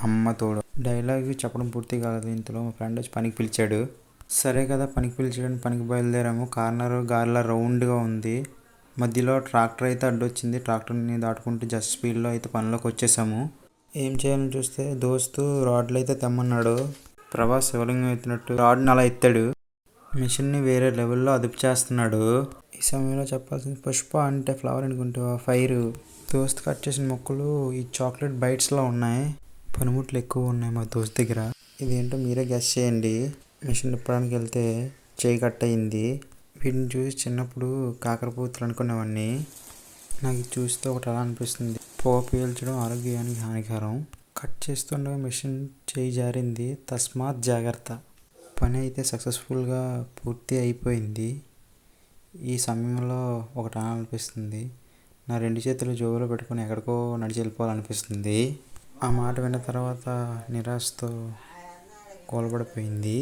అమ్మ తోడు. డైలాగ్ చెప్పడం పూర్తి కాలేదు ఇంతలో మా ఫ్రెండ్ వచ్చి పనికి పిలిచాడు. సరే కదా పనికి పిలిచాడని పనికి బయలుదేరాము. కార్నర్ గాలిలా రౌండ్గా ఉంది. మధ్యలో ట్రాక్టర్ అయితే అడ్డొచ్చింది. ట్రాక్టర్ని దాటుకుంటూ జస్ట్ స్పీడ్లో అయితే పనిలోకి వచ్చేసాము. ఏం చేయాలని చూస్తే దోస్తు రాడ్లు అయితే తెమ్మన్నాడు. ప్రభాస్ శివలింగం ఎత్తినట్టు రాడ్ని అలా ఎత్తాడు. మిషన్ని వేరే లెవెల్లో అదుపు చేస్తున్నాడు. ఈ సమయంలో చెప్పాల్సింది పుష్ప అంటే ఫ్లవర్ అనుకుంటా ఫైర్. దోస్త్ కట్ చేసిన మొక్కలు ఈ చాక్లెట్ బైట్స్లో ఉన్నాయి. పనిముట్లు ఎక్కువ ఉన్నాయి మా దోస్త్ దగ్గర. ఇదేంటో మీరే గెస్ చేయండి. మిషన్ తిప్పడానికి వెళ్తే చేయి కట్ అయింది. వీటిని చూసి చిన్నప్పుడు కాకరపూతులు అనుకునేవాడిని. నాకు చూస్తే ఒకటి అలా అనిపిస్తుంది. పొగ పీల్చడం ఆరోగ్యానికి హానికరం. కట్ చేస్తుండగా మిషన్ చేయి జారింది. తస్మాత్ జాగ్రత్త. పని అయితే సక్సెస్ఫుల్గా పూర్తి అయిపోయింది. ఈ సమయంలో ఒకటి అనిపిస్తుంది. నా 2 చేతులు జోబులో పెట్టుకుని ఎక్కడికో నడిచి వెళ్ళిపోవాలనిపిస్తుంది. ఆ మాట విన్న తర్వాత నిరాశతో కూలబడిపోయింది.